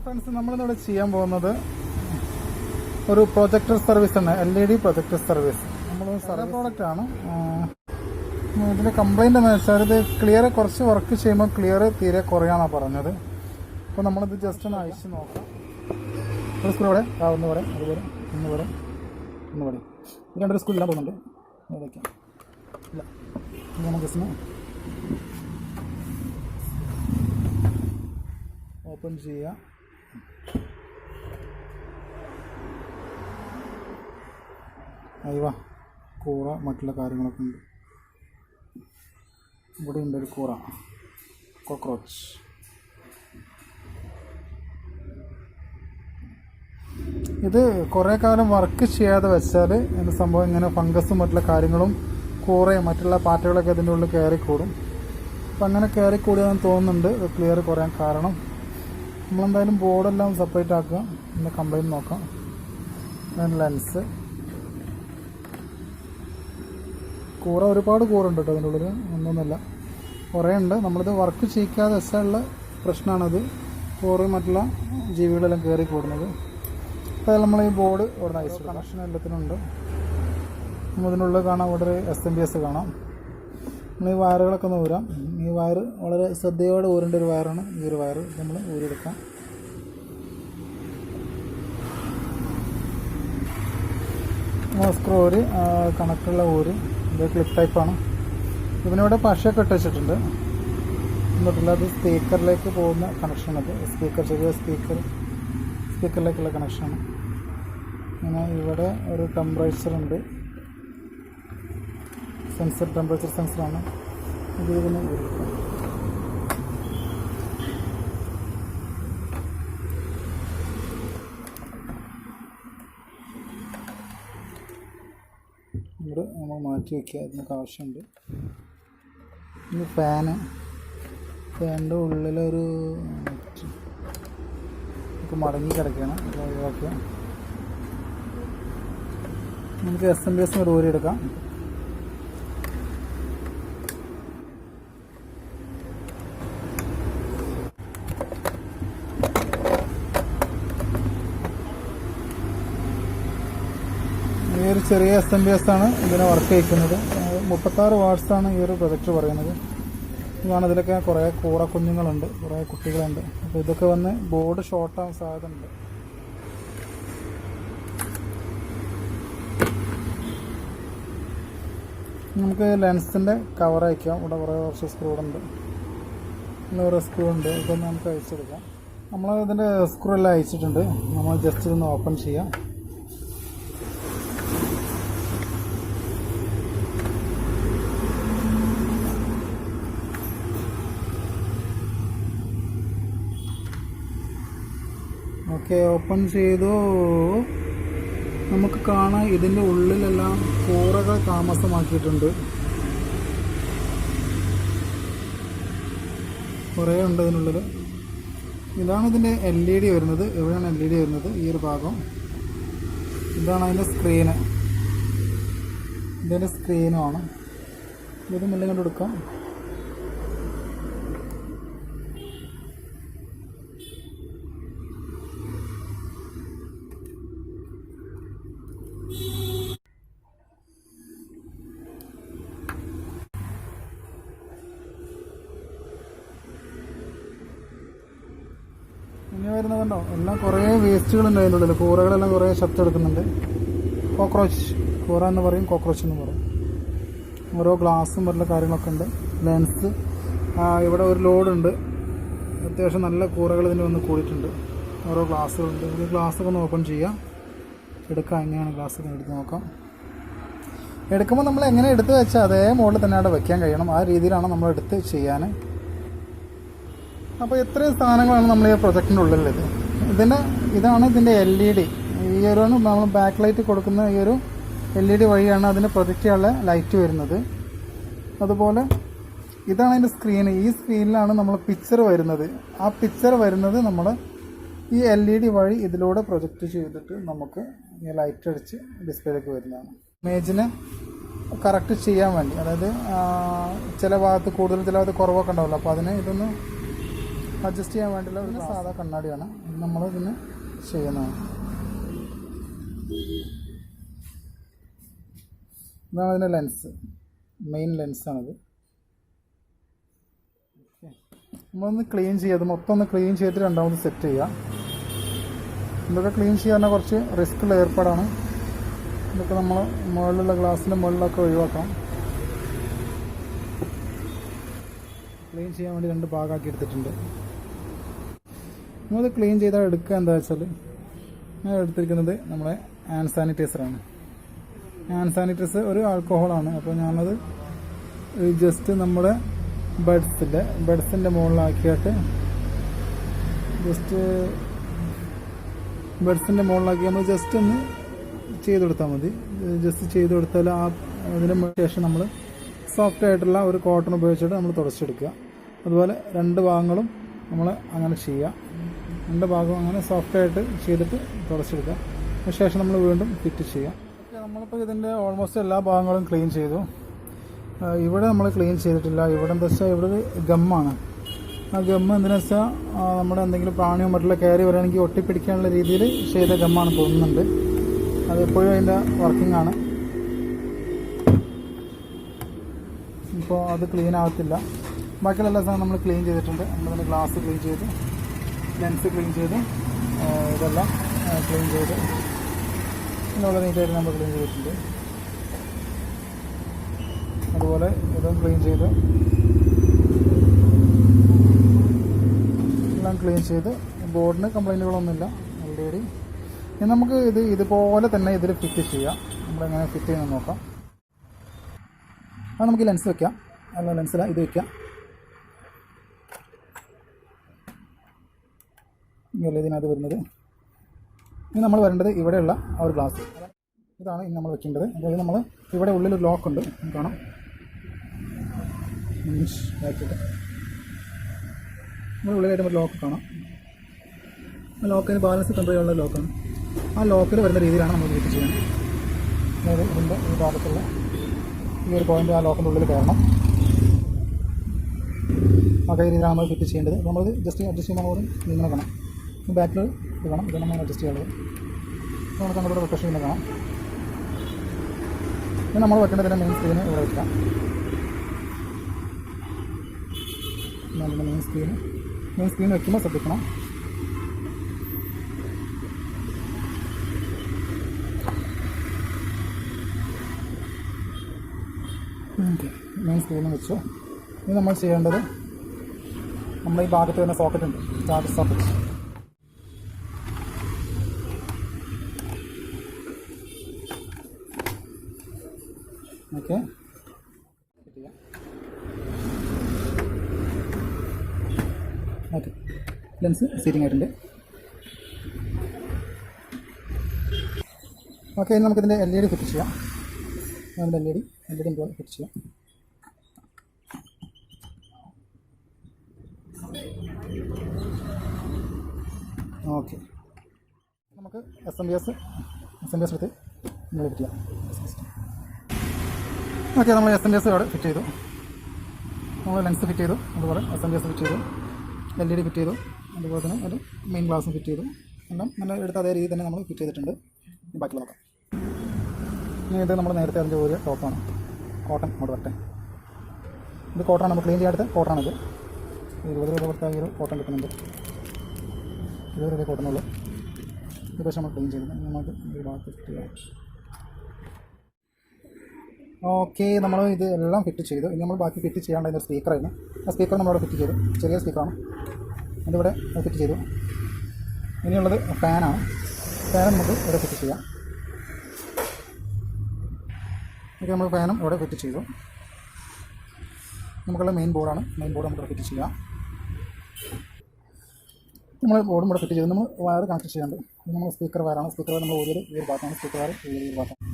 Friends, നമ്മളിന്നിവിടെ ചെയ്യാൻ പോകുന്നത് ഒരു പ്രൊജക്ടർ സർവീസാണ്. LED projector service. നമ്മൾ സർവീസ് പ്രോഡക്റ്റാണ്. ഇതിൻ്റെ കംപ്ലൈൻറ്റ് എന്ന് വെച്ചാൽ ഇത് ക്ലിയർ കുറച്ച് വർക്ക് ചെയ്യുമ്പോൾ ക്ലിയർ തീരെ കുറയാന്നാണ് പറഞ്ഞത്. അപ്പോൾ നമ്മളിത് ജസ്റ്റ് ഒന്ന് അയച്ച് നോക്കാം. ഒരു സ്കൂൾ ഇവിടെ ഒന്നുകൂടെ അതുപോലെ ഒന്നുകൂടെ രണ്ടൊരു സ്കൂളിലാൻ പോകുന്നുണ്ട്. ഏതൊക്കെയാണ് ഇല്ല നമുക്ക് ജസ്റ്റ് ഓപ്പൺ ചെയ്യുക. അയ്യോ, കൂറ മറ്റുള്ള കാര്യങ്ങളൊക്കെ ഉണ്ട്. ഇവിടെ ഉണ്ട് ഒരു കൂറ, കോക്രോച്ച്. ഇത് കുറേ കാലം വർക്ക് ചെയ്യാതെ വെച്ചാൽ എൻ്റെ സംഭവം ഇങ്ങനെ ഫംഗസും മറ്റുള്ള കാര്യങ്ങളും കൂറയും മറ്റുള്ള പാറ്റകളൊക്കെ അതിൻ്റെ ഉള്ളിൽ കയറിക്കൂടും. അപ്പം അങ്ങനെ കയറിക്കൂടിയതെന്ന് തോന്നുന്നുണ്ട് ക്ലിയർ കുറയാൻ കാരണം. നമ്മളെന്തായാലും ബോർഡെല്ലാം സെപ്പറേറ്റ് ആക്കുക. പിന്നെ കംപ്ലൈൻറ്റ് നോക്കാം. ലെൻസ് കൂറ ഒരുപാട് കൂറുണ്ട് കേട്ടോ അതിൻ്റെ ഉള്ളിൽ, ഒന്നൊന്നുമില്ല, കുറേ ഉണ്ട്. നമ്മളിത് വർക്ക് ചെയ്യിക്കാതെ വെച്ചാലുള്ള പ്രശ്നമാണത്. കൂറയും മറ്റുള്ള ജീവികളെല്ലാം കയറി കൂടുന്നത്. അപ്പോൾ നമ്മൾ ഈ ബോർഡ് ഇവിടെ നിന്ന് അയച്ചു. കണക്ഷൻ എല്ലാത്തിനുണ്ട്. ഇതിനുള്ളിൽ കാണാം, ഇവിടെ ഒരു SMPS കാണാം. നമ്മൾ ഈ വയറുകളൊക്കെ ഒന്ന് ഊരാം. ഈ വയർ വളരെ ശ്രദ്ധയോടെ ഊരേണ്ട ഒരു വയറാണ്. ഈ ഒരു വയർ നമ്മൾ ഊരിയെടുക്കാം. സ്ക്രൂ ഊര്, കണക്കുള്ള ഊര്. ഇത് ക്ലിപ്പ് ടൈപ്പാണ്. ഇതിനിവിടെ പശയൊക്കെ ഇട്ട് വെച്ചിട്ടുണ്ട്. എന്നിട്ടില്ല, അത് സ്പീക്കറിലേക്ക് പോകുന്ന കണക്ഷനത്. ചെറിയ സ്പീക്കറിലേക്കുള്ള കണക്ഷനാണ്. പിന്നെ ഇവിടെ ഒരു ടെമ്പറേച്ചറുണ്ട്, ടെമ്പറേച്ചർ സെൻസറാണ്. ഇതിന് ഇവിടെ നമ്മൾ മാറ്റി വയ്ക്കുക. അതിനൊക്കെ ആവശ്യമുണ്ട്. ഇനി ഫാനിൻ്റെ ഉള്ളിലൊരു മടങ്ങി കിടക്കുകയാണ്. ഒഴിവാക്കുക. നമുക്ക് SMPS ഒരു ഊരി എടുക്കാം. ഈ ഒരു ചെറിയ SMPS ആണ് ഇതിനെ വർക്ക് ചെയ്യിക്കുന്നത്. 36 വാട്ട്സാണ് ഈ ഒരു പ്രൊജക്ടർ പറയുന്നത്. ഇതാണ്. ഇതിലൊക്കെ കുറേ കൂറ കുഞ്ഞുങ്ങളുണ്ട്, കുറേ കുട്ടികളുണ്ട്. അപ്പോൾ ഇതൊക്കെ വന്ന് ബോർഡ് ഷോർട്ടാകാൻ സാധ്യതയുണ്ട്. നമുക്ക് ലെൻസിൻ്റെ കവർ അയക്കാം. ഇവിടെ കുറച്ച് സ്ക്രൂ ഉണ്ട്, വേറെ സ്ക്രൂ ഉണ്ട്. ഇതൊന്ന് നമുക്ക് അയച്ചെടുക്കാം. നമ്മൾ ഇതിൻ്റെ സ്ക്രൂ എല്ലാം അയച്ചിട്ടുണ്ട്. നമ്മൾ ജസ്റ്റ് ഇതൊന്ന് ഓപ്പൺ ചെയ്യാം. ഓക്കെ, ഓപ്പൺ ചെയ്തു. നമുക്ക് കാണാം ഇതിൻ്റെ ഉള്ളിലെല്ലാം കൂറകൾ താമസമാക്കിയിട്ടുണ്ട്. കുറേ ഉണ്ട് ഇതിനുള്ളിൽ. ഇതാണ് ഇതിൻ്റെ LED വരുന്നത്. എവിടെയാണ് LED വരുന്നത്? ഈ ഒരു ഭാഗം. ഇതാണ് അതിൻ്റെ സ്ക്രീന്. ഇതിൻ്റെ സ്ക്രീനുമാണ്. ഇത് മെല്ലെ കണ്ട് എടുക്കാം. ഇനി വരുന്നതുണ്ടോ, എല്ലാം കുറേ വേസ്റ്റുകളുണ്ട് അതിൻ്റെ ഉള്ളിൽ. കൂറകളെല്ലാം കുറേ ശബ്ദമെടുക്കുന്നുണ്ട്. കോക്രോച്ച് കൂറ എന്ന് പറയും, കോക്രോച്ച് എന്ന് പറയും. ഓരോ ഗ്ലാസും മറ്റുള്ള കാര്യങ്ങളൊക്കെ ഉണ്ട്. ലെൻസ്, ഇവിടെ ഒരു ലോഡുണ്ട്. അത്യാവശ്യം നല്ല കൂറകൾ ഇതിന് വന്ന് കൂടിയിട്ടുണ്ട്. ഓരോ ഗ്ലാസ്സുകളുണ്ട്. ഈ ഗ്ലാസ്സൊക്കെ ഒന്ന് ഓപ്പൺ ചെയ്യാം, എടുക്കാം. എങ്ങനെയാണ് ഗ്ലാസ്സൊക്കെ എടുത്ത് നോക്കാം. എടുക്കുമ്പോൾ നമ്മൾ എങ്ങനെ എടുത്ത് വെച്ചാൽ അതേ മോഡിൽ തന്നെ അവിടെ വയ്ക്കാൻ കഴിയണം. ആ രീതിയിലാണ് നമ്മൾ എടുത്ത് ചെയ്യാൻ. അപ്പോൾ ഇത്രയും സാധനങ്ങളാണ് നമ്മൾ ഈ പ്രൊജക്റ്റിൻ്റെ ഉള്ളിലുള്ളത്. ഇതാണ് ഇതിൻ്റെ LED. ഈ ഒരു നമ്മൾ ബാക്ക് ലൈറ്റ് കൊടുക്കുന്ന ഈ ഒരു LED വഴിയാണ് അതിന് പ്രൊജക്റ്റ് ചെയ്യാനുള്ള ലൈറ്റ് വരുന്നത്. അതുപോലെ ഇതാണ് അതിൻ്റെ സ്ക്രീന്. ഈ സ്ക്രീനിലാണ് നമ്മൾ പിക്ചർ വരുന്നത്. ആ പിക്ചർ വരുന്നത് നമ്മൾ ഈ LED വഴി ഇതിലൂടെ പ്രൊജക്റ്റ് ചെയ്തിട്ട് നമുക്ക് ഈ ലൈറ്റ് അടിച്ച് ഡിസ്പ്ലേയിലേക്ക് വരുന്നതാണ്. ഇമേജിനെ കറക്റ്റ് ചെയ്യാൻ വേണ്ടി, അതായത് ചില ഭാഗത്ത് കൂടുതൽ ചില ഭാഗത്ത് കുറവൊക്കെ ഉണ്ടാവില്ല. അപ്പോൾ അതിന് ഇതൊന്ന് അഡ്ജസ്റ്റ് ചെയ്യാൻ വേണ്ടിയുള്ള ഒരു സാധാ കണ്ണാടിയാണ്. നമ്മൾ ഇതിന് ചെയ്യുന്നതാണ്. ഇതാണ് ഇതിൻ്റെ ലെൻസ്, മെയിൻ ലെൻസാണിത്. നമ്മളൊന്ന് ക്ലീൻ ചെയ്യുക, മൊത്തം ഒന്ന് ക്ലീൻ ചെയ്തിട്ട് രണ്ടാമത് സെറ്റ് ചെയ്യുക. ഇതൊക്കെ ക്ലീൻ ചെയ്യാൻ കുറച്ച് റിസ്ക്കുള്ള ഏർപ്പാടാണ്. ഇതൊക്കെ നമ്മൾ മുകളിലുള്ള ഗ്ലാസിൻ്റെ മുകളിലൊക്കെ ഒഴിവാക്കാം. ക്ലീൻ ചെയ്യാൻ വേണ്ടി 2 ഭാഗമാക്കി എടുത്തിട്ടുണ്ട്. നമ്മളത് ക്ലീൻ ചെയ്താൽ എടുക്കുക എന്താ വെച്ചാൽ, ഞാൻ എടുത്തിരിക്കുന്നത് നമ്മുടെ ഹാൻഡ് സാനിറ്റൈസറാണ്. ഹാൻഡ് സാനിറ്റൈസർ ഒരു ആൽക്കഹോളാണ്. അപ്പോൾ ഞാനത് ജസ്റ്റ് നമ്മുടെ ബഡ്സിൻ്റെ മുകളിലാക്കിയിട്ട് നമ്മൾ ജസ്റ്റ് ഒന്ന് ചെയ്ത് കൊടുത്താൽ മതി. ജസ്റ്റ് ചെയ്ത് കൊടുത്താൽ അതിന് ശേഷം നമ്മൾ സോഫ്റ്റ് ആയിട്ടുള്ള ഒരു കോട്ടൺ ഉപയോഗിച്ചിട്ട് നമ്മൾ തുടച്ചെടുക്കുക. അതുപോലെ 2 ഭാഗങ്ങളും നമ്മൾ അങ്ങനെ ചെയ്യുക. 2 ഭാഗവും അങ്ങനെ സോഫ്റ്റായിട്ട് ചെയ്തിട്ട് തുടച്ചെടുക്കുക. അതിനുശേഷം നമ്മൾ വീണ്ടും ഫിറ്റ് ചെയ്യുക. നമ്മളിപ്പോൾ ഇതിൻ്റെ ഓൾമോസ്റ്റ് എല്ലാ ഭാഗങ്ങളും ക്ലീൻ ചെയ്തു. ഇവിടെ നമ്മൾ ക്ലീൻ ചെയ്തിട്ടില്ല. ഇവിടെ എന്താ വെച്ചാൽ ഇവിടെ ഒരു ഗമ്മാണ്. ആ ഗമ്മ് എന്തിനാ വെച്ചാൽ നമ്മുടെ എന്തെങ്കിലും പ്രാണിയോ മറ്റുള്ള കയറി വരികയാണെങ്കിൽ ഒട്ടിപ്പിടിക്കാനുള്ള രീതിയിൽ ചെയ്ത ഗമ്മാണ് തോന്നുന്നുണ്ട്. അതെപ്പോഴും അതിൻ്റെ വർക്കിംഗ് ആണ്. ഇപ്പോൾ അത് ക്ലീൻ ആകത്തില്ല. ബാക്കിയുള്ള എല്ലാ സാധനം നമ്മൾ ക്ലീൻ ചെയ്തിട്ടുണ്ട്. നമ്മളതിൻ്റെ ഗ്ലാസ് ക്ലീൻ ചെയ്ത്, ലെൻസ് ക്ലീൻ ചെയ്ത്, ഇതെല്ലാം ക്ലീൻ ചെയ്ത് വളരെ നീറ്റായിട്ട് നമ്മൾ ക്ലീൻ ചെയ്തിട്ടുണ്ട്. അതുപോലെ ഇതും ക്ലീൻ ചെയ്ത് എല്ലാം ക്ലീൻ ചെയ്ത്. ബോർഡിന് കംപ്ലൈൻറ്റുകളൊന്നുമില്ല ഓൾറെഡി. ഇനി നമുക്ക് ഇതുപോലെ തന്നെ ഇതിൽ ഫിറ്റ് ചെയ്യാം. നമ്മളെങ്ങനെ ഫിറ്റ് ചെയ്യുന്നത് നോക്കാം. അത് നമുക്ക് ലെൻസ് വയ്ക്കാം. അല്ല, ലെൻസില ഇത് വയ്ക്കാം. ഇങ്ങനെയല്ലേ ഇതിനകത്ത് വരുന്നത്. ഇനി നമ്മൾ വരേണ്ടത് ഇവിടെയുള്ള ആ ഒരു ഗ്ലാസ്, ഇതാണ് ഇനി നമ്മൾ വെക്കേണ്ടത്. അതായത് നമ്മൾ ഇവിടെ ഉള്ളിലൊരു ലോക്കുണ്ട്, കാണാം. നമ്മുടെ ഉള്ളിലായിട്ട് ഒരു ലോക്ക് കാണാം. ആ ലോക്കിന് ബാലൻസ് കൺട്രോൾ ചെയ്യാനുള്ള ലോക്കാണ്. ആ ലോക്കിൽ വരുന്ന രീതിയിലാണ് നമ്മൾ ഫിറ്റ് ചെയ്യുന്നത്. അതായത് ഇതിൻ്റെ ഈ ഭാഗത്തുള്ള ഈ ഒരു പോയിൻ്റ് ആ ലോക്കിൻ്റെ ഉള്ളിൽ കയറണം. അതേ രീതിയിലാണ് നമ്മൾ ഫിറ്റ് ചെയ്യേണ്ടത്. നമ്മൾ ജസ്റ്റ് അഡ്ജസ്റ്റ് ചെയ്യുമ്പോൾ നമ്മൾ ഇങ്ങനെ കാണാം. ബാക്കിൽ ഇത് കാണാം. ഇതാണ് നമ്മൾ അഡ്ജസ്റ്റ് ചെയ്യുന്നത്. നമുക്ക് നമ്മുടെ റൊട്ടേഷൻ ഇങ്ങനെ കാണാം. ഇനി നമ്മൾ വെക്കേണ്ടതിൻ്റെ മെയിൻ സ്ക്രീന് ഇവിടെ വയ്ക്കാം. മെയിൻ സ്ക്രീൻ വയ്ക്കുമ്പോൾ ശ്രദ്ധിക്കണം. മെയിൻ സ്ക്രീനും വെച്ചു. ഇനി നമ്മൾ ചെയ്യേണ്ടത്, നമ്മൾ ഈ ഭാഗത്ത് തന്നെ സോക്കറ്റ് ഉണ്ട്, charge socket. Okay, okay. Lens seating ആയിട്ടുണ്ട്. ഓക്കെ, ഇനി നമുക്കിതിൻ്റെ LED ഫിറ്റ് ചെയ്യാം. അതിൻ്റെ LED ഫിറ്റ് ചെയ്യാം. ഓക്കെ, നമുക്ക് SMBS എടുത്ത് നമ്മൾ ഫിറ്റ് ചെയ്യാം. ഓക്കെ, നമ്മൾ SMBS അവിടെ ഫിറ്റ് ചെയ്തു. നമ്മൾ ലെൻസ് ഫിറ്റ് ചെയ്തു, അതുപോലെ SMBS ഫിറ്റ് ചെയ്തു, LED ഫിറ്റ് ചെയ്തു, അതുപോലെ തന്നെ ഒരു മെയിൻ ഗ്ലാസും ഫിറ്റ് ചെയ്തു. എല്ലാം നല്ല എടുത്ത അതേ രീതിയിൽ തന്നെ നമ്മൾ ഫിറ്റ് ചെയ്തിട്ടുണ്ട്. ബാക്കിയുള്ള നോക്കാം. ഇനി ഇത് നമ്മൾ നേരത്തെ അതിൻ്റെ ഒരു ടോപ്പാണ്, കോട്ടൺ അങ്ങോട്ട് വരട്ടെ. ഇത് കോട്ടണാണ്, നമ്മൾ ക്ലീൻ ചെയ്യാത്ത കോട്ടണാണിത്. 20 രൂപ കൊടുത്താൽ ഈ ഒരു കോട്ടൺ കിട്ടുന്നുണ്ട്. 20 രൂപ കോട്ടണുള്ളൂ. ഇത് പക്ഷേ നമ്മൾ ക്ലീൻ ചെയ്തത് നമുക്ക് ഒരു ഭാഗത്ത് ഫിറ്റ് ചെയ്യാം. ഓക്കെ, നമ്മൾ ഇത് എല്ലാം ഫിറ്റ് ചെയ്തു. ഇനി നമ്മൾ ബാക്കി ഫിറ്റ് ചെയ്യാണ്ടായിരുന്ന സ്പീക്കറായിരുന്നു. ആ സ്പീക്കർ നമ്മളവിടെ ഫിറ്റ് ചെയ്തു. ചെറിയ സ്പീക്കറാണ്, അതിവിടെ ഫിറ്റ് ചെയ്തു. ഇനിയുള്ളത് ഫാനാണ്. ഫാൻ നമുക്ക് ഇവിടെ ഫിറ്റ് ചെയ്യാം. ഇത് നമ്മൾ ഫാനും ഇവിടെ ഫിറ്റ് ചെയ്തു. നമുക്കുള്ള മെയിൻ ബോർഡാണ്. മെയിൻ ബോർഡ് നമുക്ക് ഫിറ്റ് ചെയ്യാം. നമ്മൾ ബോർഡും ഇവിടെ ഫിറ്റ് ചെയ്തു. നമ്മൾ വയർ കണക്ട് ചെയ്യാണ്ട്. ഇത് നമ്മൾ സ്പീക്കർ വയറാണ്. സ്പീക്കർ വയർ നമ്മൾ ഒരു ഭാഗത്താണ്. സ്പീക്കർ വയർ ഈ ഭാഗത്താണ്.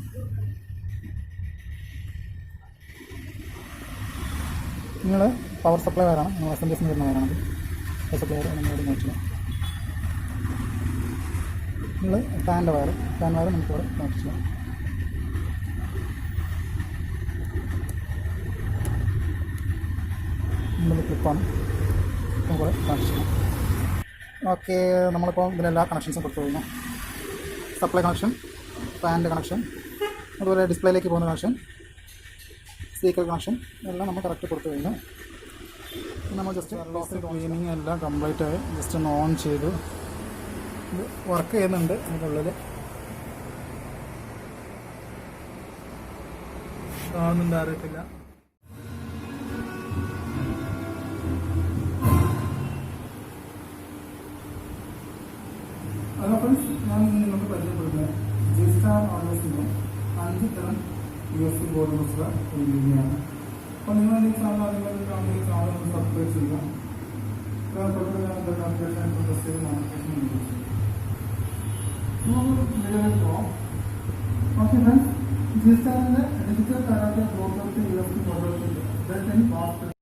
നിങ്ങൾ പവർ സപ്ലൈ വയറാണ്. നമ്മൾ SMBS വരുന്ന വയറാണ്. പവർ സപ്ലൈ വയർ നമ്മളോട് നോക്കിയാൽ നിങ്ങൾ ഫാൻ വയർ നമുക്കിവിടെ കണക്ട് ചെയ്യാം. നമ്മൾ ക്ലിപ്പാണ് നമുക്കിവിടെ കണക്ട് ചെയ്യാം. ഓക്കെ, നമ്മളിപ്പോൾ ഇതിലെല്ലാ കണക്ഷൻസും കൊടുത്തു കഴിഞ്ഞു. സപ്ലൈ കണക്ഷൻ, ഫാനിൻ്റെ കണക്ഷൻ, അതുപോലെ ഡിസ്പ്ലേയിലേക്ക് പോകുന്ന കണക്ഷൻ, സ്പീക്കർ കണക്ഷൻ എല്ലാം നമ്മൾ കറക്റ്റ് കൊടുത്തു കഴിഞ്ഞു. നമ്മൾ ജസ്റ്റ് ക്ലീനിങ് എല്ലാം കംപ്ലീറ്റ് ആയി. ജസ്റ്റ് ഒന്ന് ഓൺ ചെയ്തു. ഇത് വർക്ക് ചെയ്യുന്നുണ്ട്. അതിൻ്റെ ഉള്ളിൽ കാണുന്നുണ്ട്, അറിയത്തില്ല. ഹലോ ഫ്രണ്ട്സ്, ഞാൻ നിങ്ങൾക്ക് പരിചയപ്പെടുന്നത് ജിസ്റ്റാർ ഓർഡേഴ്സിൻ്റെ 5 തരം USB ബോർഡുള്ള രീതിയാണ്. അപ്പോൾ നിങ്ങൾ ഈ ചാനൽ ആദ്യമായി ഈ ചാനൽ സബ്സ്ക്രൈബ് ചെയ്യുക. ഓക്കെ ഫ്രണ്ട്സ്, ജിസ്റ്റാറിൻ്റെ ഡിജിറ്റൽ കരാട്ടെ ബോർഡുകൾക്ക് USB ബോർഡുകൾക്ക്